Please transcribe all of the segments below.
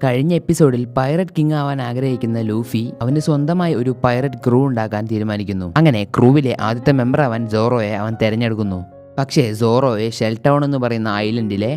കഴിഞ്ഞ എപ്പിസോഡിൽ Piret king ആവാൻ ആഗ്രഹിക്കുന്ന ലൂഫി അവന് സ്വന്തമായി ഒരു പൈററ്റ് ക്രൂ ഉണ്ടാക്കാൻ തീരുമാനിക്കുന്നു. അങ്ങനെ ക്രൂവിലെ ആദ്യത്തെ മെമ്പർ ആവാൻ സോറോയെ അവൻ തെരഞ്ഞെടുക്കുന്നു. പക്ഷേ സോറോയെ ഷെൽടൗൺ എന്ന് പറയുന്ന ഐലൻഡിലെ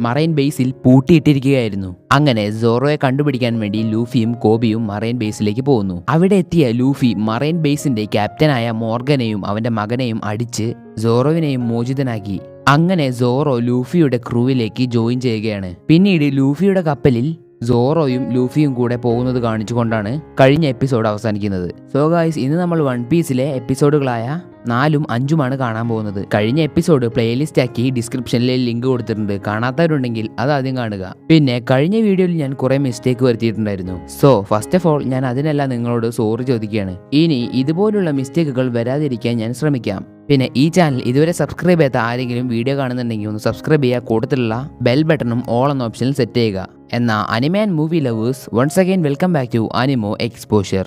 മറൈൻ ബേസിൽ പൂട്ടിയിട്ടിരിക്കുകയായിരുന്നു. അങ്ങനെ സോറോയെ കണ്ടുപിടിക്കാൻ വേണ്ടി ലൂഫിയും കോബിയും മറൈൻ ബേസിലേക്ക് പോകുന്നു. അവിടെ എത്തിയ ലൂഫി മറൈൻ ബേസിന്റെ ക്യാപ്റ്റനായ മോർഗനെയും അവന്റെ മകനെയും അടിച്ച് സോറോവിനെയും മോചിതനാക്കി. അങ്ങനെ സോറോ ലൂഫിയുടെ ക്രൂവിലേക്ക് ജോയിൻ ചെയ്യുകയാണ്. പിന്നീട് ലൂഫിയുടെ കപ്പലിൽ സോറോയും ലൂഫിയും കൂടെ പോകുന്നത് കാണിച്ചുകൊണ്ടാണ് കഴിഞ്ഞ എപ്പിസോഡ് അവസാനിക്കുന്നത്. സോ ഗായ്സ്, ഇന്ന് നമ്മൾ വൺ പീസിലെ എപ്പിസോഡുകളായ 4ഉം 5ഉമാണ് കാണാൻ പോകുന്നത്. കഴിഞ്ഞ എപ്പിസോഡ് പ്ലേലിസ്റ്റ് ആക്കി ഡിസ്ക്രിപ്ഷനിൽ ലിങ്ക് കൊടുത്തിട്ടുണ്ട്. കാണാത്തവരുണ്ടെങ്കിൽ അത് ആദ്യം കാണുക. പിന്നെ കഴിഞ്ഞ വീഡിയോയിൽ ഞാൻ കുറെ മിസ്റ്റേക്ക് വരുത്തിയിട്ടുണ്ടായിരുന്നു. സോ ഫസ്റ്റ് ഓഫ് ഓൾ ഞാൻ അതിനെല്ലാം നിങ്ങളോട് സോറി ചോദിക്കുകയാണ്. ഇനി ഇതുപോലുള്ള മിസ്റ്റേക്കുകൾ വരാതിരിക്കാൻ ഞാൻ ശ്രമിക്കാം. പിന്നെ ഈ ചാനൽ ഇതുവരെ സബ്സ്ക്രൈബ് ചെയ്യാത്ത ആരെങ്കിലും വീഡിയോ കാണുന്നുണ്ടെങ്കിൽ ഒന്ന് സബ്സ്ക്രൈബ് ചെയ്യുക. കൂട്ടത്തിലുള്ള ബെൽ ബട്ടണും ഓൾ എന്ന ഓപ്ഷനിൽ സെറ്റ് ചെയ്യുക. എന്നാൽ anime and movie lovers, once again welcome back to Animo exposure.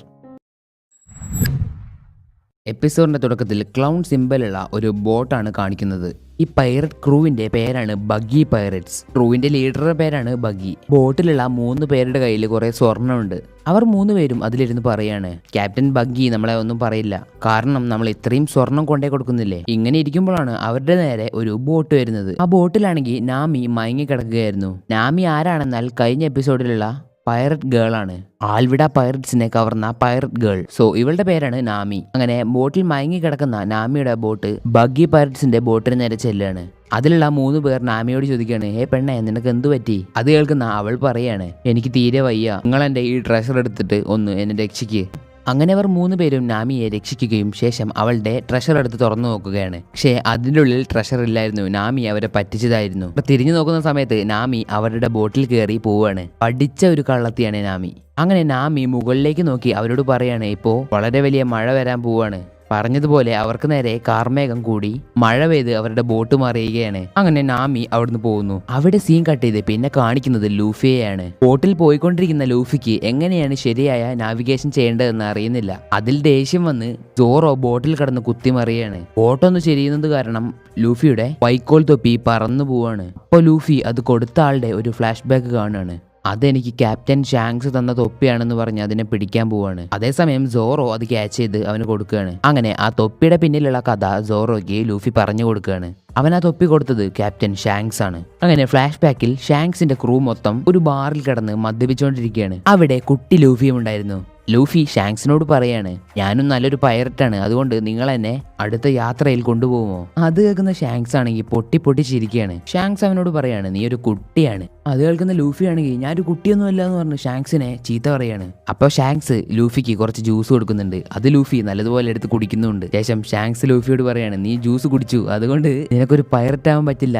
എപ്പിസോഡിന്റെ തുടക്കത്തിൽ ക്ലൗൺ സിംബലുള്ള ഒരു ബോട്ടാണ് കാണിക്കുന്നത്. ഈ പൈററ്റ് ക്രൂവിന്റെ പേരാണ് ബഗ്ഗി പൈററ്റ്സ്. ക്രൂവിന്റെ ലീഡറുടെ പേരാണ് ബഗ്ഗി. ബോട്ടിലുള്ള 3 പേരുടെ കയ്യിൽ കുറെ സ്വർണ്ണമുണ്ട്. അവർ 3 പേരും അതിലിരുന്ന് പറയാണ്, ക്യാപ്റ്റൻ ബഗ്ഗി നമ്മളെ ഒന്നും പറയില്ല, കാരണം നമ്മൾ ഇത്രയും സ്വർണം കൊണ്ടേ കൊടുക്കുന്നില്ലേ. ഇങ്ങനെ ഇരിക്കുമ്പോഴാണ് അവരുടെ നേരെ ഒരു ബോട്ട് വരുന്നത്. ആ ബോട്ടിലാണെങ്കിൽ നാമി മയങ്ങി കിടക്കുകയായിരുന്നു. നാമി ആരാണെന്നാൽ കഴിഞ്ഞ എപ്പിസോഡിലുള്ള പൈററ്റ് ഗേൾ ആണ്. ആൽവിഡ പൈററ്റ്സിനെ കവർന്ന പൈററ്റ് ഗേൾ. സോ ഇവളുടെ പേരാണ് നാമി. അങ്ങനെ ബോട്ടിൽ മയങ്ങി കിടക്കുന്ന നാമിയുടെ ബോട്ട് ബഗ്ഗി പൈററ്റ്സിന്റെ ബോട്ടിന് നേരെ ചെല്ലാണ്. അതിലുള്ള 3 പേർ നാമിയോട് ചോദിക്കുകയാണ്, ഹേ പെണ്ണെ, നിനക്ക് എന്തു പറ്റി? അത് കേൾക്കുന്ന അവൾ പറയാണ്, എനിക്ക് തീരെ വയ്യ, നിങ്ങൾ എൻ്റെ ഈ ട്രഷർ എടുത്തിട്ട് ഒന്ന് എന്നെ രക്ഷിക്ക്. അങ്ങനെ അവർ 3 പേരും നാമിയെ രക്ഷിക്കുകയും ശേഷം അവളുടെ ട്രഷർ എടുത്ത് തുറന്നു നോക്കുകയാണ്. പക്ഷേ അതിൻ്റെ ഉള്ളിൽ ട്രഷർ ഇല്ലായിരുന്നു. നാമി അവരെ പറ്റിച്ചതായിരുന്നു. അപ്പൊ തിരിഞ്ഞു നോക്കുന്ന സമയത്ത് നാമി അവരുടെ ബോട്ടിൽ കയറി പോവാണ്. പഠിച്ച ഒരു കള്ളത്തിയാണ് നാമി. അങ്ങനെ നാമി മുകളിലേക്ക് നോക്കി അവരോട് പറയാണ്, ഇപ്പോ വളരെ വലിയ മഴ വരാൻ പോവാണ്. പറഞ്ഞതുപോലെ അവർക്ക് നേരെ കാർമേഘം കൂടി മഴ പെയ്ത് അവരുടെ ബോട്ട് മറിയുകയാണ്. അങ്ങനെ നാമി അവിടുന്ന് പോകുന്നു. അവിടെ സീൻ കട്ട് ചെയ്ത് പിന്നെ കാണിക്കുന്നത് ലൂഫിയെയാണ്. ബോട്ടിൽ പോയിക്കൊണ്ടിരിക്കുന്ന ലൂഫിക്ക് എങ്ങനെയാണ് ശരിയായ നാവിഗേഷൻ ചെയ്യേണ്ടതെന്ന് അറിയുന്നില്ല. അതിൽ ദേഷ്യം വന്ന് സോറോ ബോട്ടിൽ കടന്ന് കുത്തിമറിയാണ്. ബോട്ടൊന്ന് ശരിയുന്നത് കാരണം ലൂഫിയുടെ വൈക്കോൽ തൊപ്പി പറന്നു പോവാണ്. അപ്പോൾ ലൂഫി അത് കൊടുത്ത ആളുടെ ഒരു ഫ്ലാഷ് ബാക്ക് കാണുകയാണ്. അതെനിക്ക് ക്യാപ്റ്റൻ ഷാങ്സ് തന്ന തൊപ്പിയാണെന്ന് പറഞ്ഞ് അതിനെ പിടിക്കാൻ പോവാണ്. അതേസമയം സോറോ അത് ക്യാച്ച് ചെയ്ത് അവന് കൊടുക്കുകയാണ്. അങ്ങനെ ആ തൊപ്പിയുടെ പിന്നിലുള്ള കഥ സോറോയ്ക്ക് ലൂഫി പറഞ്ഞു കൊടുക്കുകയാണ്. അവൻ ആ തൊപ്പി കൊടുത്തത് ക്യാപ്റ്റൻ ഷാങ്സ് ആണ്. അങ്ങനെ ഫ്ലാഷ് ബാക്കിൽ ഷാങ്സിന്റെ ക്രൂ മൊത്തം ഒരു ബാറിൽ കിടന്ന് മദ്യപിച്ചുകൊണ്ടിരിക്കുകയാണ്. അവിടെ കുട്ടി ലൂഫിയും ഉണ്ടായിരുന്നു. ലൂഫി ഷാങ്സിനോട് പറയാണ്, ഞാനും നല്ലൊരു പൈററ്റാണ്, അതുകൊണ്ട് നിങ്ങൾ എന്നെ അടുത്ത യാത്രയിൽ കൊണ്ടുപോകുമോ? അത് കേൾക്കുന്ന ഷാങ്സ് ആണെങ്കിൽ പൊട്ടി ചിരിക്കുകയാണ്. ഷാങ്സ് അവനോട് പറയാണ്, നീ ഒരു കുട്ടിയാണ്. അത് കേൾക്കുന്ന ലൂഫി ആണെങ്കിൽ ഞാനൊരു കുട്ടിയൊന്നും അല്ല എന്ന് പറഞ്ഞ് ഷാങ്സിനെ ചീത്ത പറയാണ്. അപ്പോൾ ഷാങ്സ് ലൂഫിക്ക് കുറച്ച് ജ്യൂസ് കൊടുക്കുന്നുണ്ട്. അത് ലൂഫി നല്ലതുപോലെ എടുത്ത് കുടിക്കുന്നുണ്ട്. ശേഷം ഷാങ്സ് ലൂഫിയോട് പറയാണ്, നീ ജ്യൂസ് കുടിച്ചു, അതുകൊണ്ട് നിനക്കൊരു പൈററ്റ് ആവാൻ പറ്റില്ല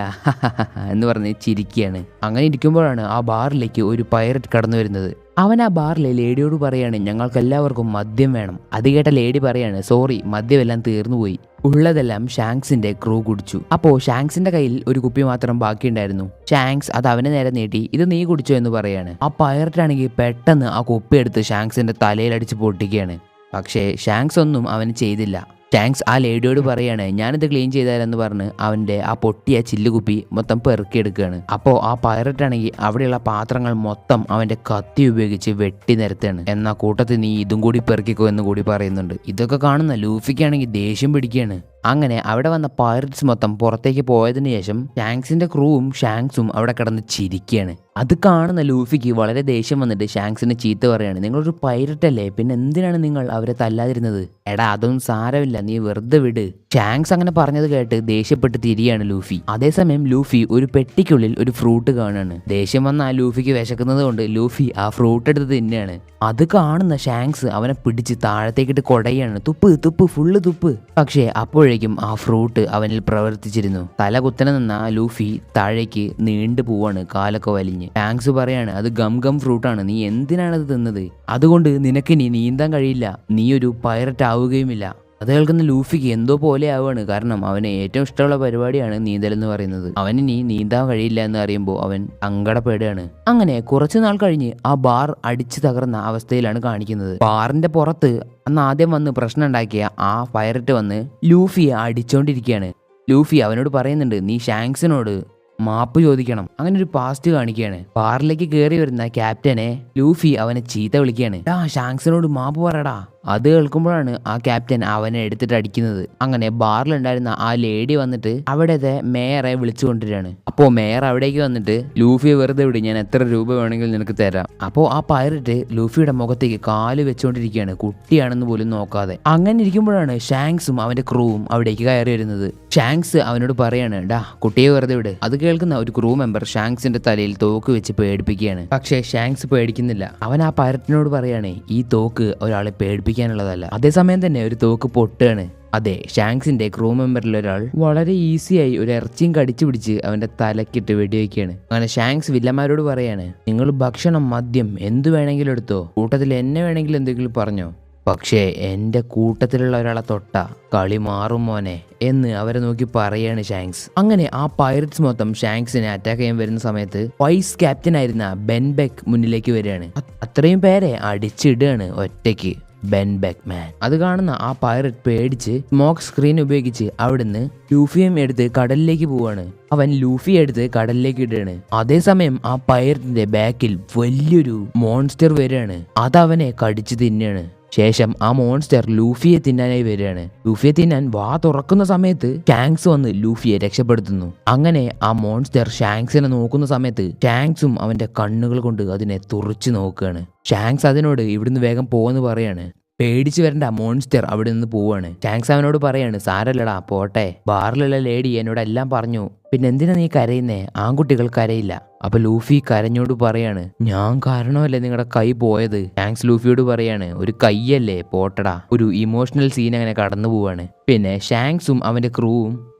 എന്ന് പറഞ്ഞ് ചിരിക്കുകയാണ്. അങ്ങനെ ഇരിക്കുമ്പോഴാണ് ആ ബാറിലേക്ക് ഒരു പൈററ്റ് കടന്നു വരുന്നത്. അവൻ ആ ബാറിലെ ലേഡിയോട് പറയാണ്, ഞങ്ങൾക്ക് എല്ലാവർക്കും മദ്യം വേണം. അത് കേട്ട ലേഡി പറയാണ്, സോറി, മദ്യമെല്ലാം തീർന്നുപോയി, ഉള്ളതെല്ലാം ഷാങ്സിന്റെ ക്രൂ കുടിച്ചു. അപ്പോ ഷാങ്സിന്റെ കയ്യിൽ ഒരു കുപ്പി മാത്രം ബാക്കിയുണ്ടായിരുന്നു. ഷാങ്സ് അത് അവന് നേരെ നീട്ടി, ഇത് നീ കുടിച്ചോ എന്ന് പറയാണ്. ആ പൈററ്റ് ആണെങ്കിൽ പെട്ടെന്ന് ആ കുപ്പി എടുത്ത് ഷാങ്സിന്റെ തലയിലടിച്ച് പൊട്ടിക്കുകയാണ്. പക്ഷേ ഷാങ്സ് ഒന്നും അവന് ചെയ്തില്ല. ഷാങ്സ് ആ ലേഡിയോട് പറയാണ്, ഞാനിത് ക്ലീൻ ചെയ്താലെന്ന് പറഞ്ഞ് അവന്റെ ആ പൊട്ടിയ ചില്ലുകുപ്പി മൊത്തം പെറുക്കിയെടുക്കുകയാണ്. അപ്പോൾ ആ പൈററ്റ് ആണെങ്കിൽ അവിടെയുള്ള പാത്രങ്ങൾ മൊത്തം അവന്റെ കത്തി ഉപയോഗിച്ച് വെട്ടി നിരത്താണ്. എന്നാ കൂട്ടത്തിൽ നീ ഇതും കൂടി പെറുക്കിക്കോ എന്ന് കൂടി പറയുന്നുണ്ട്. ഇതൊക്കെ കാണുന്ന ലൂഫിക്കാണെങ്കിൽ ദേഷ്യം പിടിക്കുകയാണ്. അങ്ങനെ അവിടെ വന്ന പൈററ്റ്സ് മൊത്തം പുറത്തേക്ക് പോയതിനു ശേഷം ഷാങ്സിന്റെ ക്രൂവും ഷാങ്സും അവിടെ കിടന്ന് ചിരിക്കുകയാണ്. അത് കാണുന്ന ലൂഫിക്ക് വളരെ ദേഷ്യം വന്നിട്ട് ഷാങ്സിനെ ചീത്ത പറയാണ്, നിങ്ങളൊരു പൈററ്റ് അല്ലേ, പിന്നെ എന്തിനാണ് നിങ്ങൾ അവരെ തല്ലാതിരുന്നത്? എടാ അതൊന്നും സാരമില്ല, നീ വെറുതെ വിട്. ഷാങ്സ് അങ്ങനെ പറഞ്ഞത് കേട്ട് ദേഷ്യപ്പെട്ട് തിരിയാണ് ലൂഫി. അതേസമയം ലൂഫി ഒരു പെട്ടിക്കുള്ളിൽ ഒരു ഫ്രൂട്ട് കാണുകയാണ്. ദേഷ്യം വന്ന ആ ലൂഫിക്ക് വിശക്കുന്നത് കൊണ്ട് ലൂഫി ആ ഫ്രൂട്ട് എടുത്ത് തിന്നെയാണ്. അത് കാണുന്ന ഷാങ്സ് അവനെ പിടിച്ച് താഴത്തേക്കിട്ട് കൊടയാണ്, തുപ്പ് ഫുള്ള് തുപ്പ്. പക്ഷേ അപ്പോഴേക്കും ആ ഫ്രൂട്ട് അവനിൽ പ്രവർത്തിച്ചിരുന്നു. തല കുത്തനെ നിന്ന ആ ലൂഫി താഴേക്ക് നീണ്ടു പോവാണ്, കാലൊക്കെ വലിഞ്ഞ്. ഷാങ്സ് പറയാണ്, അത് ഗം ഫ്രൂട്ടാണ്, നീ എന്തിനാണത് തിന്നത്? അതുകൊണ്ട് നിനക്കിനി നീന്താൻ കഴിയില്ല, നീ ഒരു പൈററ്റ് ആവുകയുമില്ല. അത് കേൾക്കുന്ന ലൂഫിക്ക് എന്തോ പോലെ ആവുകയാണ്. കാരണം അവന് ഏറ്റവും ഇഷ്ടമുള്ള പരിപാടിയാണ് നീന്തൽ എന്ന് പറയുന്നത്. അവനിനി നീന്താൻ കഴിയില്ല എന്ന് അറിയുമ്പോൾ അവൻ സങ്കടപ്പെടുകയാണ്. അങ്ങനെ കുറച്ചു നാൾ കഴിഞ്ഞ് ആ ബാർ അടിച്ചു തകർന്ന അവസ്ഥയിലാണ് കാണിക്കുന്നത്. ബാറിന്റെ പുറത്ത് അന്ന് ആദ്യം വന്ന് പ്രശ്നം ഉണ്ടാക്കിയ ആ പൈററ്റ് വന്ന് ലൂഫിയെ അടിച്ചോണ്ടിരിക്കുകയാണ്. ലൂഫി അവനോട് പറയുന്നുണ്ട്, നീ ഷാങ്സിനോട് മാപ്പ് ചോദിക്കണം. അങ്ങനെ ഒരു പാസ്റ്റ് കാണിക്കുകയാണ്. ബാറിലേക്ക് കയറി വരുന്ന ക്യാപ്റ്റനെ ലൂഫി അവനെ ചീത്ത വിളിക്കുകയാണ്. ഷാങ്സിനോട് മാപ്പ് പറയടാ. അത് കേൾക്കുമ്പോഴാണ് ആ ക്യാപ്റ്റൻ അവനെ എടുത്തിട്ട് അടിക്കുന്നത്. അങ്ങനെ ബാറിലുണ്ടായിരുന്ന ആ ലേഡി വന്നിട്ട് അവിടത്തെ മേയറെ വിളിച്ചു കൊണ്ടുവരികയാണ്. അപ്പോൾ മേയർ അവിടേക്ക് വന്നിട്ട് ലൂഫിയെ വെറുതെ വിടും, ഞാൻ എത്ര രൂപ വേണമെങ്കിലും നിനക്ക് തരാം. അപ്പോൾ ആ പൈററ്റ് ലൂഫിയുടെ മുഖത്തേക്ക് കാല് വെച്ചുകൊണ്ടിരിക്കുകയാണ്, കുട്ടിയാണെന്ന് പോലും നോക്കാതെ. അങ്ങനെ ഇരിക്കുമ്പോഴാണ് ഷാങ്സും അവന്റെ ക്രൂവും അവിടേക്ക് കയറി വരുന്നത്. ഷാങ്സ് അവനോട് പറയാണ്, കുട്ടിയെ വെറുതെ വിട്. അത് കേൾക്കുന്ന ഒരു ക്രൂ മെമ്പർ ഷാങ്സിന്റെ തലയിൽ തോക്ക് വെച്ച് പേടിപ്പിക്കുകയാണ്. പക്ഷേ ഷാങ്സ് പേടിക്കുന്നില്ല. അവൻ ആ പൈററ്റിനോട് പറയാണ്, ഈ തോക്ക് ഒരാളെ പേടിപ്പിക്കാനുള്ളതല്ല. അതേസമയം തന്നെ ഒരു തോക്ക് പൊട്ടുകയാണ്. അതെ, ഷാങ്സിന്റെ ക്രൂ മെമ്പറിൽ ഒരാൾ വളരെ ഈസിയായി ഒരു ഇറച്ചിയും കടിച്ചു പിടിച്ച് അവന്റെ തലക്കിട്ട് വെടിവെക്കുകയാണ്. അങ്ങനെ ഷാങ്സ് വില്ലന്മാരോട് പറയാണ്, നിങ്ങൾ ഭക്ഷണം, മദ്യം എന്തു വേണമെങ്കിലും എടുത്തോ, കൂട്ടത്തിൽ എന്നെ വേണമെങ്കിലും എന്തെങ്കിലും പറഞ്ഞോ, പക്ഷേ എൻ്റെ കൂട്ടത്തിലുള്ള ഒരാളെ തൊട്ട കളി മാറും മോനെ എന്ന് അവരെ നോക്കി പറയാണ് ഷാങ്സ്. അങ്ങനെ ആ പൈററ്റ്സ് മൊത്തം ഷാങ്സിനെ അറ്റാക്ക് ചെയ്യാൻ വരുന്ന സമയത്ത് വൈസ് ക്യാപ്റ്റൻ ആയിരുന്ന ബെൻ ബെക്ക് മുന്നിലേക്ക് വരികയാണ്. അത്രയും പേരെ അടിച്ചിടുകയാണ് ഒറ്റയ്ക്ക് ബെൻ ബെക്ക് മാൻ. അത് കാണുന്ന ആ പൈററ്റ് പേടിച്ച് സ്മോക്ക് സ്ക്രീൻ ഉപയോഗിച്ച് അവിടുന്ന് ലൂഫിയും എടുത്ത് കടലിലേക്ക് പോവാണ്. അവൻ ലൂഫി എടുത്ത് കടലിലേക്ക് ഇടുകയാണ്. അതേസമയം ആ പൈററ്റിന്റെ ബാക്കിൽ വലിയൊരു മോൺസ്റ്റർ വരികയാണ്. അതവനെ കടിച്ചു തിന്നുകയാണ്. ശേഷം ആ മോൺസ്റ്റർ ലൂഫിയെ തിന്നാനായി വരികയാണ്. ലൂഫിയെ തിന്നാൻ വാ തുറക്കുന്ന സമയത്ത് ഷാങ്സ് വന്ന് ലൂഫിയെ രക്ഷപ്പെടുത്തുന്നു. അങ്ങനെ ആ മോൺസ്റ്റർ ഷാങ്സിനെ നോക്കുന്ന സമയത്ത് ഷാങ്സും അവന്റെ കണ്ണുകൾ കൊണ്ട് അതിനെ തുറച്ചു നോക്കുകയാണ്. ഷാങ്സ് അതിനോട് ഇവിടുന്ന് വേഗം പോവെന്ന് പറയാണ്. പേടിച്ചു വരണ്ട, മോൺസ്റ്റർ അവിടെ നിന്ന് പോവാണ്. ഷാങ്സ് അവനോട് പറയാണ്, സാരല്ലടാ പോട്ടെ, ബാറിലുള്ള ലേഡി എന്നോട് എല്ലാം പറഞ്ഞു, പിന്നെ എന്തിനാ നീ കരയുന്നേ, ആൺകുട്ടികൾ കരയില്ല. അപ്പൊ ലൂഫി കരഞ്ഞോട് പറയാണ്, ഞാൻ കാരണമല്ലേ നിങ്ങളുടെ കൈ പോയത്. ഷാങ്സ് ലൂഫിയോട് പറയാണ്, ഒരു കൈയല്ലേ പോട്ടടാ. ഒരു ഇമോഷണൽ സീൻ അങ്ങനെ കടന്നു പോവാണ്. പിന്നെ ഷാങ്സും അവന്റെ ക്രൂവും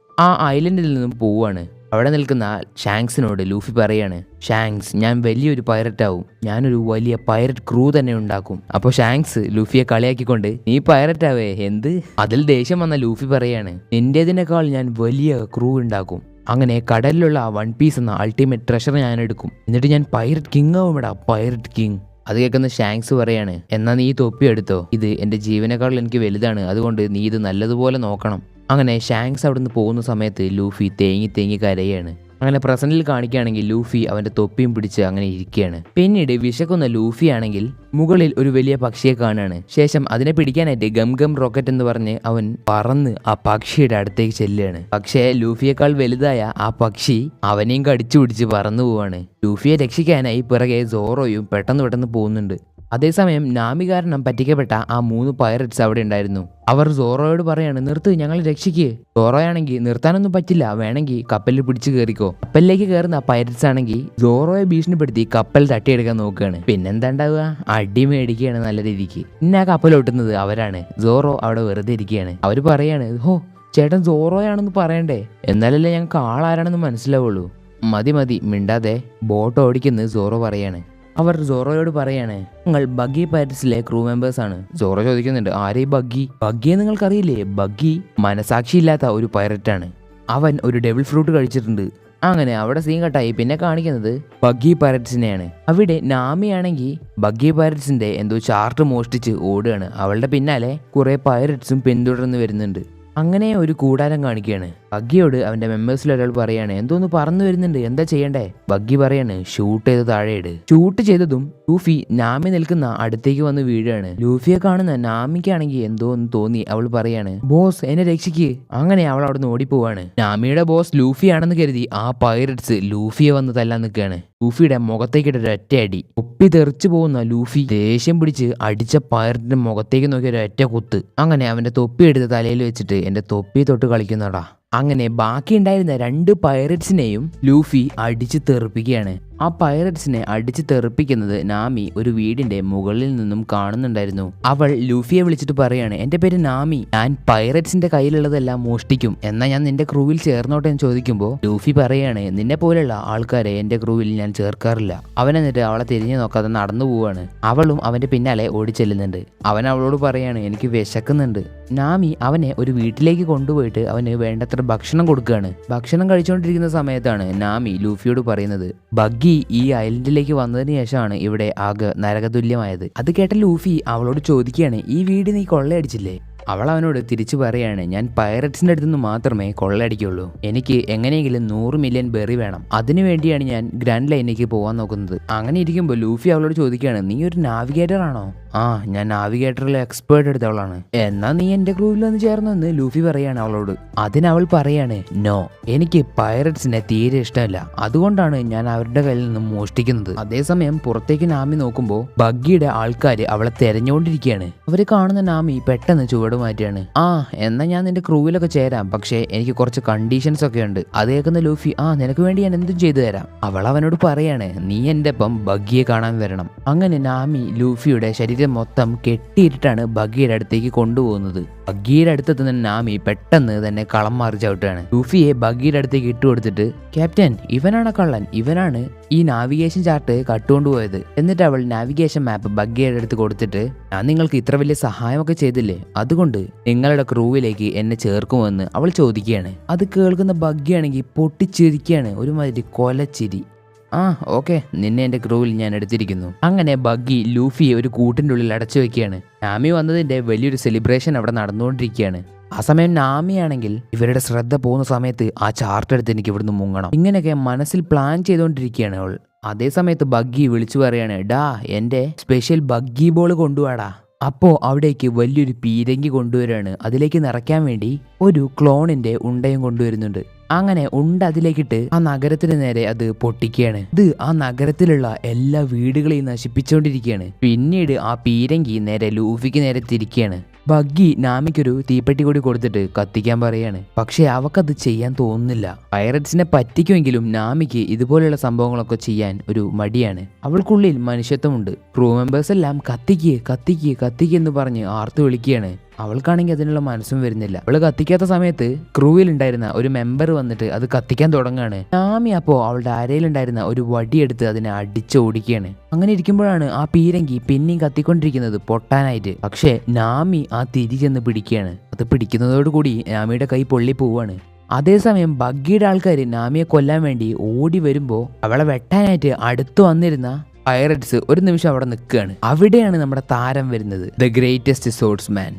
ആ ഐലൻഡിൽ നിന്നും പോവാണ്. അവിടെ നിൽക്കുന്ന ഷാങ്സിനോട് ലൂഫി പറയാണ്, ഷാങ്സ്, ഞാൻ വലിയൊരു പൈററ്റ് ആവും, ഞാനൊരു വലിയ പൈററ്റ് ക്രൂ തന്നെ ഉണ്ടാക്കും. അപ്പോൾ ഷാങ്സ് ലൂഫിയെ കളിയാക്കിക്കൊണ്ട്, നീ പൈററ്റ് ആവേ എന്ത്? അതിൽ ദേഷ്യം വന്ന ലൂഫി പറയാണ്, നിന്റേതിനേക്കാൾ ഞാൻ വലിയ ക്രൂ ഉണ്ടാക്കും. അങ്ങനെ കടലിലുള്ള വൺ പീസ് എന്ന അൾട്ടിമേറ്റ് ട്രഷർ ഞാൻ എടുക്കും, എന്നിട്ട് ഞാൻ പൈററ്റ് കിങ് ആവുമെടാ, പൈററ്റ് കിങ്. അത് കേൾക്കുന്ന ഷാങ്സ് പറയാണ്, എന്നാ നീ തൊപ്പി എടുത്തോ, ഇത് എൻ്റെ ജീവനേക്കാൾ എനിക്ക് വലുതാണ്, അതുകൊണ്ട് നീ ഇത് നല്ലതുപോലെ നോക്കണം. അങ്ങനെ ഷാങ്സ് അവിടുന്ന് പോകുന്ന സമയത്ത് ലൂഫി തേങ്ങി തേങ്ങി കരയാണ്. അങ്ങനെ പ്രസന്റിൽ കാണിക്കുകയാണെങ്കിൽ ലൂഫി അവന്റെ തൊപ്പിയും പിടിച്ച് അങ്ങനെ ഇരിക്കുകയാണ്. പിന്നീട് വിശക്കുന്ന ലൂഫി ആണെങ്കിൽ മുകളിൽ ഒരു വലിയ പക്ഷിയെ കാണുകയാണ്. ശേഷം അതിനെ പിടിക്കാനായിട്ട് ഗം ഗം റോക്കറ്റ് എന്ന് പറഞ്ഞ് അവൻ പറന്ന് ആ പക്ഷിയുടെ അടുത്തേക്ക് ചെല്ലുകയാണ്. പക്ഷേ ലൂഫിയേക്കാൾ വലുതായ ആ പക്ഷി അവനെയും കടിച്ചു പിടിച്ച് പറന്നു പോവാണ്. ലൂഫിയെ രക്ഷിക്കാനായി പിറകെ സോറോയും പെട്ടെന്ന് പോകുന്നുണ്ട്. അതേസമയം നാമി കാരണം പറ്റിക്കപ്പെട്ട ആ 3 പൈററ്റ്സ് അവിടെ ഉണ്ടായിരുന്നു. അവർ സോറോയോട് പറയാണ്, നിർത്ത്, ഞങ്ങളെ രക്ഷിക്ക്. സോറോയാണെങ്കിൽ നിർത്താനൊന്നും പറ്റില്ല, വേണമെങ്കിൽ കപ്പലിൽ പിടിച്ചു കയറിക്കോ. കപ്പലിലേക്ക് കയറുന്ന പൈററ്റ്സ് ആണെങ്കിൽ സോറോയെ ഭീഷണിപ്പെടുത്തി കപ്പൽ തട്ടിയെടുക്കാൻ നോക്കുകയാണ്. പിന്നെന്താ ഉണ്ടാവുക, അടി മേടിക്കുകയാണ് നല്ല രീതിക്ക്. പിന്നെ ആ കപ്പൽ ഒട്ടുന്നത് അവരാണ്. സോറോ അവിടെ വെറുതെ ഇരിക്കുകയാണ്. അവർ പറയാണ്, ഹോ ചേട്ടൻ സോറോയാണെന്ന് പറയണ്ടേ, എന്നാലല്ലേ ഞങ്ങൾക്ക് ആളാരാണെന്ന് മനസ്സിലാവുള്ളൂ. മതി മിണ്ടാതെ ബോട്ട് ഓടിക്കുന്ന സോറോ പറയാണ്. അവർ സോറോയോട് പറയാണ്, ഞങ്ങൾ ബഗ്ഗി പൈററ്റ്സിലെ ക്രൂ മെമ്പേഴ്സ് ആണ്. സോറോ ചോദിക്കുന്നുണ്ട്, ആരേ ബഗ്ഗി? ബഗ്ഗിയെ നിങ്ങൾക്കറിയില്ലേ? ബഗ്ഗി മനസാക്ഷിയില്ലാത്ത ഒരു പൈററ്റാണ്. അവൻ ഒരു ഡെവിൾ ഫ്രൂട്ട് കഴിച്ചിട്ടുണ്ട്. അങ്ങനെ അവിടെ സീൻ കട്ടായി. പിന്നെ കാണിക്കുന്നത് ബഗ്ഗി പൈററ്റ്സിനെയാണ്. അവിടെ നാമിയാണെങ്കിൽ ബഗ്ഗി പൈററ്റ്സിന്റെ എന്തോ ചാർട്ട് മോഷ്ടിച്ച് ഓടുകയാണ്. അവളുടെ പിന്നാലെ കുറെ പൈററ്റ്സും പിന്തുടർന്ന് വരുന്നുണ്ട്. അങ്ങനെ ഒരു കൂടാരം കാണിക്കുകയാണ്. ബഗ്ഗിയോട് അവന്റെ മെമ്പേഴ്സിൽ ഒരാൾ പറയാണ്, എന്തോന്ന് പറന്നു വരുന്നുണ്ട്, എന്താ ചെയ്യണ്ടേ? ബഗ്ഗി പറയാണ്, ഷൂട്ട് ചെയ്ത് താഴെയിട്. ഷൂട്ട് ചെയ്തതും ലൂഫി നാമി നിൽക്കുന്ന അടുത്തേക്ക് വന്ന് വീഴാണ്. ലൂഫിയെ കാണുന്ന നാമിക്കാണെങ്കിൽ എന്തോ ഒന്ന് തോന്നി. അവൾ പറയാണ്, ബോസ് എന്നെ രക്ഷിക്ക്. അങ്ങനെ അവൾ അവിടെ നിന്ന് ഓടിപ്പോവാണ്. നാമിയുടെ ബോസ് ലൂഫി ആണെന്ന് കരുതി ആ പൈററ്റ്സ് ലൂഫിയെ വന്ന് തല്ലാൻ നിൽക്കുകയാണ്. ലൂഫിയുടെ മുഖത്തേക്കിട്ട് ഒരൊറ്റ അടി. ഒപ്പി തെറിച്ചു പോകുന്ന ലൂഫി ദേഷ്യം പിടിച്ച് അടിച്ച പൈററ്റിന്റെ മുഖത്തേക്ക് നോക്കി ഒരൊറ്റ കുത്ത്. അങ്ങനെ അവന്റെ തൊപ്പി എടുത്ത് തലയിൽ വെച്ചിട്ട് എന്റെ തൊപ്പി തൊട്ട് കളിക്കുന്നടാ. അങ്ങനെ ബാക്കി ഉണ്ടായിരുന്ന 2 പൈററ്റ്സിനെയും ലൂഫി അടിച്ച് തെറിപ്പിക്കുകയാണ്. ആ പൈററ്റ്സിനെ അടിച്ച് തെറിപ്പിക്കുന്നത് നാമി ഒരു വീടിന്റെ മുകളിൽ നിന്നും കാണുന്നുണ്ടായിരുന്നു. അവൾ ലൂഫിയെ വിളിച്ചിട്ട് പറയാണ്, എന്റെ പേര് നാമി, ഞാൻ പൈററ്റ്സിന്റെ കയ്യിലുള്ളതെല്ലാം മോഷ്ടിക്കും, എന്നാ ഞാൻ നിന്റെ ക്രൂവിൽ ചേർന്നോട്ടെ എന്ന് ചോദിക്കുമ്പോൾ ലൂഫി പറയാണ്, നിന്നെ പോലെയുള്ള ആൾക്കാരെ എന്റെ ക്രൂവിൽ ഞാൻ ചേർക്കാറില്ല. അവൻ എന്നിട്ട് അവളെ തിരിഞ്ഞു നോക്കാതെ നടന്നു പോവാണ്. അവളും അവന്റെ പിന്നാലെ ഓടിച്ചെല്ലുന്നുണ്ട്. അവൻ അവളോട് പറയാണ്, എനിക്ക് വിശക്കുന്നുണ്ട്. നാമി അവനെ ഒരു വീട്ടിലേക്ക് കൊണ്ടുപോയിട്ട് അവന് വേണ്ടത്ര ഭക്ഷണം കൊടുക്കുകയാണ്. ഭക്ഷണം കഴിച്ചുകൊണ്ടിരിക്കുന്ന സമയത്താണ് നാമി ലൂഫിയോട് പറയുന്നത്, ബഗ്ഗി ഈ ഐലൻഡിലേക്ക് വന്നതിന് ശേഷമാണ് ഇവിടെ ആകെ നരകതുല്യമായത്. അത് കേട്ട ലൂഫി അവളോട് ചോദിക്കുകയാണ്, ഈ വീട് നീ കൊള്ളയടിച്ചില്ലേ? അവൾ അവനോട് തിരിച്ചു പറയാണ്, ഞാൻ പൈററ്റ്സിന്റെ അടുത്ത് നിന്ന് മാത്രമേ കൊള്ളയടിക്കുള്ളൂ. എനിക്ക് എങ്ങനെയെങ്കിലും 100 മില്യൺ ബെറി വേണം. അതിനു വേണ്ടിയാണ് ഞാൻ ഗ്രാൻഡ് ലൈനിലേക്ക് പോകാൻ നോക്കുന്നത്. അങ്ങനെ ഇരിക്കുമ്പോൾ ലൂഫി അവളോട് ചോദിക്കുകയാണ്, നീ ഒരു നാവിഗേറ്റർ ആണോ? ആ, ഞാൻ നാവിഗേറ്ററിലെ എക്സ്പേർട്ട് എടുത്തവളാണ്. എന്നാ നീ എന്റെ ക്രൂവിൽ വന്ന് ചേർന്നു എന്ന് ലൂഫി പറയാണ് അവളോട്. അതിനവൾ പറയാണ്, നോ, എനിക്ക് പൈററ്റ്സിനെ തീരെ ഇഷ്ടമല്ല. അതുകൊണ്ടാണ് ഞാൻ അവരുടെ കയ്യിൽ നിന്നും മോഷ്ടിക്കുന്നത്. അതേസമയം പുറത്തേക്ക് നാമി നോക്കുമ്പോൾ ബഗ്ഗിയുടെ ആൾക്കാര് അവളെ തെരഞ്ഞുകൊണ്ടിരിക്കുകയാണ്. അവര് കാണുന്ന നാമി പെട്ടെന്ന് ചുവട് മാറ്റിയാണ്. ആ, എന്നാ ഞാൻ നിന്റെ ക്രൂവിലൊക്കെ ചേരാം, പക്ഷേ എനിക്ക് കുറച്ച് കണ്ടീഷൻസ് ഒക്കെ ഉണ്ട്. അത് കേൾക്കുന്ന ലൂഫി, ആ, നിനക്ക് വേണ്ടി ഞാൻ എന്തും ചെയ്തു തരാം. അവൾ അവനോട് പറയാണ്, നീ എന്റെ ഒപ്പം ബഗ്ഗിയെ കാണാൻ വരണം. അങ്ങനെ നാമി ലൂഫിയുടെ ശരീരം മൊത്തം കെട്ടിയിട്ടാണ് ബഗ്ഗിയുടെ അടുത്തേക്ക് കൊണ്ടുപോകുന്നത്. ബഗ്ഗിയുടെ അടുത്തെത്ത് നിന്ന് നാമി പെട്ടെന്ന് തന്നെ കളം മാറി ചവിട്ടാണ്. ലൂഫിയെ ബഗ്ഗിയുടെ അടുത്തേക്ക് ഇട്ടുകൊടുത്തിട്ട്, ക്യാപ്റ്റൻ, ഇവനാണ് കള്ളൻ, ഇവനാണ് ഈ നാവിഗേഷൻ ചാർട്ട് കട്ടുകൊണ്ടുപോയത്. എന്നിട്ട് അവൾ നാവിഗേഷൻ മാപ്പ് ബഗ്ഗിയുടെ അടുത്ത് കൊടുത്തിട്ട്, ഞാൻ നിങ്ങൾക്ക് ഇത്ര വലിയ സഹായമൊക്കെ ചെയ്തില്ലേ, അതുകൊണ്ട് നിങ്ങളുടെ ക്രൂവിലേക്ക് എന്നെ ചേർക്കുമെന്ന് അവൾ ചോദിക്കുകയാണ്. അത് കേൾക്കുന്ന ബഗ്ഗിയാണെങ്കിൽ പൊട്ടിച്ചിരിക്കുകയാണ്, ഒരുമാതിരി കൊലച്ചിരി. ആ, ഓക്കെ, നിന്നെ എന്റെ ക്രൂവിൽ ഞാൻ എടുത്തിരിക്കുന്നു. അങ്ങനെ ബഗ്ഗി ലൂഫിയെ ഒരു കൂട്ടിൻ്റെ ഉള്ളിൽ അടച്ചു വെക്കുകയാണ്. നാമി വന്നതിന്റെ വലിയൊരു സെലിബ്രേഷൻ അവിടെ നടന്നുകൊണ്ടിരിക്കുകയാണ്. ആ സമയം നാമിയാണെങ്കിൽ ഇവരുടെ ശ്രദ്ധ പോകുന്ന സമയത്ത് ആ ചാർട്ട് എടുത്ത് എനിക്ക് ഇവിടുന്ന് മുങ്ങണം, ഇങ്ങനെയൊക്കെ മനസ്സിൽ പ്ലാൻ ചെയ്തുകൊണ്ടിരിക്കുകയാണ് അവൾ. അതേ സമയത്ത് ബഗ്ഗി വിളിച്ചു പറയാണ്, ഡാ, എന്റെ സ്പെഷ്യൽ ബഗ്ഗി ബോൾ കൊണ്ടുപോടാ. അപ്പോ അവിടേക്ക് വലിയൊരു പീരങ്കി കൊണ്ടുവരാണ്. അതിലേക്ക് നിറയ്ക്കാൻ വേണ്ടി ഒരു ക്ലോണിന്റെ ഉണ്ടയും കൊണ്ടുവരുന്നുണ്ട്. അങ്ങനെ ഉണ്ട അതിലേക്കിട്ട് ആ നഗരത്തിന് നേരെ അത് പൊട്ടിക്കുകയാണ്. ഇത് ആ നഗരത്തിലുള്ള എല്ലാ വീടുകളെയും നശിപ്പിച്ചുകൊണ്ടിരിക്കുകയാണ്. പിന്നീട് ആ പീരങ്കി നേരെ ലൂഫിക്ക് നേരെ തിരിക്കുകയാണ്. ബഗ്ഗി നാമിക്കൊരു തീപ്പെട്ടി കൂടി കൊടുത്തിട്ട് കത്തിക്കാൻ പറയാണ്. പക്ഷെ അവക്കത് ചെയ്യാൻ തോന്നുന്നില്ല. പൈററ്റ്സിനെ പറ്റിക്കുമെങ്കിലും നാമിക്ക് ഇതുപോലെയുള്ള സംഭവങ്ങളൊക്കെ ചെയ്യാൻ ഒരു മടിയാണ്. അവൾക്കുള്ളിൽ മനുഷ്യത്വമുണ്ട്. ക്രൂ മെമ്പേഴ്സ് എല്ലാം കത്തിക്ക് കത്തിക്ക് കത്തിക്ക് എന്ന് പറഞ്ഞ് ആർത്തു വിളിക്കുകയാണ്. അവൾക്കാണെങ്കിൽ അതിനുള്ള മനസ്സും വരുന്നില്ല. അവള് കത്തിക്കാത്ത സമയത്ത് ക്രൂവിൽ ഉണ്ടായിരുന്ന ഒരു മെമ്പർ വന്നിട്ട് അത് കത്തിക്കാൻ തുടങ്ങുകയാണ്. നാമി അപ്പോ അവളുടെ അരയിലുണ്ടായിരുന്ന ഒരു വടിയെടുത്ത് അതിനെ അടിച്ചോടിക്കുകയാണ്. അങ്ങനെ ഇരിക്കുമ്പോഴാണ് ആ പീരങ്കി പിന്നെയും കത്തിക്കൊണ്ടിരിക്കുന്നത് പൊട്ടാനായിട്ട്. പക്ഷെ നാമി ആ തിരി ചെന്ന് പിടിക്കുകയാണ്. അത് പിടിക്കുന്നതോടുകൂടി നാമിയുടെ കൈ പൊള്ളി പോവാണ്. അതേസമയം ബഗ്ഗിയുടെ ആൾക്കാർ നാമിയെ കൊല്ലാൻ വേണ്ടി ഓടി വരുമ്പോൾ അവളെ വെട്ടാനായിട്ട് അടുത്തു വന്നിരുന്ന പൈററ്റ്സ് ഒരു നിമിഷം അവിടെ നിൽക്കുകയാണ്. അവിടെയാണ് നമ്മുടെ താരം വരുന്നത്, ദ ഗ്രേറ്റസ്റ്റ് സോർട്സ്മാൻ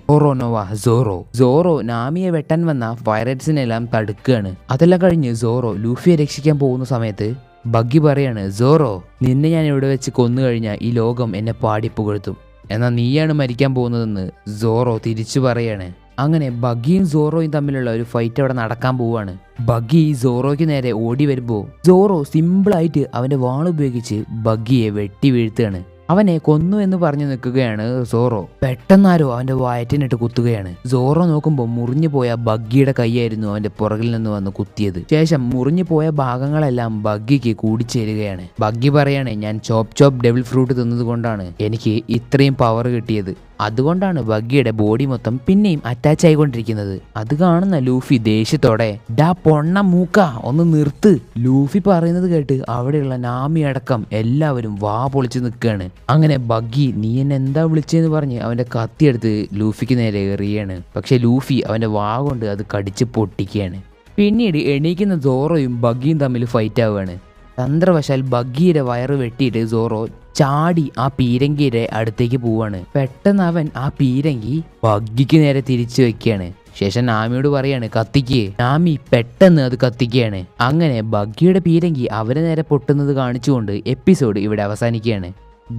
സോറോ നാമിയെ വെട്ടാൻ വന്ന പൈററ്റ്സിനെല്ലാം തടുക്കുകയാണ്. അതെല്ലാം കഴിഞ്ഞ് സോറോ ലൂഫിയെ രക്ഷിക്കാൻ പോകുന്ന സമയത്ത് ബഗ്ഗി പറയാണ്, സോറോ, നിന്നെ ഞാൻ ഇവിടെ വെച്ച് കൊന്നു കഴിഞ്ഞാൽ ഈ ലോകം എന്നെ പാടിപ്പുകഴ്ത്തും, എന്നാൽ നീയാണ് മരിക്കാൻ പോകുന്നതെന്ന് സോറോ തിരിച്ചു പറയാണ്. അങ്ങനെ ബഗ്ഗിയും സോറോയും തമ്മിലുള്ള ഒരു ഫൈറ്റ് അവിടെ നടക്കാൻ പോവാണ്. ബഗ്ഗി സോറോയ്ക്ക് നേരെ ഓടി വരുമ്പോൾ സോറോ സിമ്പിളായിട്ട് അവന്റെ വാൾ ഉപയോഗിച്ച് ബഗ്ഗിയെ വെട്ടി വീഴ്ത്തുകയാണ്. അവനെ കൊന്നു എന്ന് പറഞ്ഞു നിൽക്കുകയാണ് സോറോ. പെട്ടെന്നാരോ അവന്റെ വയറ്റിനിട്ട് കുത്തുകയാണ്. സോറോ നോക്കുമ്പോൾ മുറിഞ്ഞു പോയ ബഗ്ഗിയുടെ കൈയായിരുന്നു അവന്റെ പുറകിൽ നിന്ന് വന്ന് കുത്തിയത്. ശേഷം മുറിഞ്ഞു പോയ ഭാഗങ്ങളെല്ലാം ബഗ്ഗിക്ക് കൂടിച്ചേരുകയാണ്. ബഗ്ഗി പറയാണ്, ഞാൻ ചോപ്പ് ഡെവിൾ ഫ്രൂട്ട് തിന്നത് കൊണ്ടാണ് എനിക്ക് ഇത്രയും പവർ കിട്ടിയത്. അതുകൊണ്ടാണ് ബഗ്ഗിയുടെ ബോഡി മൊത്തം പിന്നെയും അറ്റാച്ച് ആയിക്കൊണ്ടിരിക്കുന്നത്. അത് കാണുന്ന ലൂഫി ദേഷ്യത്തോടെ, ഡാ പൊണ്ണ മൂക്ക, ഒന്ന് നിർത്ത്. ലൂഫി പറയുന്നത് കേട്ട് അവിടെയുള്ള നാമി അടക്കം എല്ലാവരും വാ പൊളിച്ച് നിൽക്കുകയാണ്. അങ്ങനെ ബഗ്ഗി, നീ എന്നെ എന്താ വിളിച്ചതെന്ന് പറഞ്ഞ് അവന്റെ കത്തിയെടുത്ത് ലൂഫിക്ക് നേരെ എറിയാണ്. പക്ഷെ ലൂഫി അവന്റെ വാ കൊണ്ട് അത് കടിച്ച് പൊട്ടിക്കുകയാണ്. പിന്നീട് എണീക്കുന്ന സോറോയും ബഗ്ഗിയും തമ്മിൽ ഫൈറ്റ് ആവുകയാണ്. തന്ത്രവശാൽ ബഗ്ഗിയുടെ വയറ് വെട്ടിയിട്ട് സോറോ ചാടി ആ പീരങ്കിയുടെ അടുത്തേക്ക് പോവാണ്. പെട്ടെന്ന് അവൻ ആ പീരങ്കി ബഗ്ഗിക്ക് നേരെ തിരിച്ചു വെക്കുകയാണ്. ശേഷം നാമിയോട് പറയാണ്, കത്തിക്ക്. നാമി പെട്ടെന്ന് അത് കത്തിക്കുകയാണ്. അങ്ങനെ ബഗ്ഗിയുടെ പീരങ്കി അവരെ നേരെ പൊട്ടുന്നത് കാണിച്ചുകൊണ്ട് എപ്പിസോഡ് ഇവിടെ അവസാനിക്കുകയാണ്.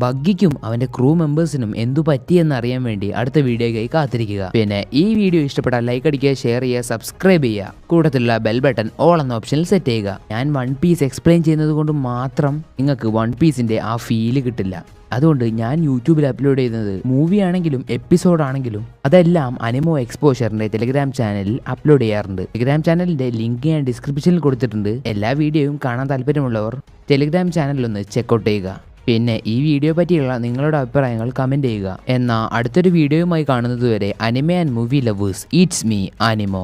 ബഗ്ഗിക്കും അവന്റെ ക്രൂ മെമ്പേഴ്സിനും എന്തു പറ്റിയെന്ന് അറിയാൻ വേണ്ടി അടുത്ത വീഡിയോയ്ക്കായി കാത്തിരിക്കുക. പിന്നെ ഈ വീഡിയോ ഇഷ്ടപ്പെട്ടാൽ ലൈക്ക് അടിക്കുക, ഷെയർ ചെയ്യുക, സബ്സ്ക്രൈബ് ചെയ്യുക. കൂട്ടത്തിലുള്ള ബെൽ ബട്ടൺ ഓൾ എന്ന ഓപ്ഷനിൽ സെറ്റ് ചെയ്യുക. ഞാൻ വൺ പീസ് എക്സ്പ്ലെയിൻ ചെയ്യുന്നത് കൊണ്ട് മാത്രം നിങ്ങൾക്ക് വൺ പീസിന്റെ ആ ഫീല് കിട്ടില്ല. അതുകൊണ്ട് ഞാൻ യൂട്യൂബിൽ അപ്ലോഡ് ചെയ്യുന്നത് മൂവി ആണെങ്കിലും എപ്പിസോഡാണെങ്കിലും അതെല്ലാം അനിമോ എക്സ്പോഷറിന്റെ ടെലിഗ്രാം ചാനലിൽ അപ്ലോഡ് ചെയ്യാറുണ്ട്. ടെലിഗ്രാം ചാനലിന്റെ ലിങ്ക് ഞാൻ ഡിസ്ക്രിപ്ഷനിൽ കൊടുത്തിട്ടുണ്ട്. എല്ലാ വീഡിയോയും കാണാൻ താല്പര്യമുള്ളവർ ടെലിഗ്രാം ചാനലിലൊന്ന് ചെക്കൗട്ട് ചെയ്യുക. പിന്നെ ഈ വീഡിയോ പറ്റിയുള്ള നിങ്ങളുടെ അഭിപ്രായങ്ങൾ കമന്റ് ചെയ്യുക. എന്നാൽ അടുത്തൊരു വീഡിയോയുമായി കാണുന്നതുവരെ anime and movie lovers, it's me അനിമോ.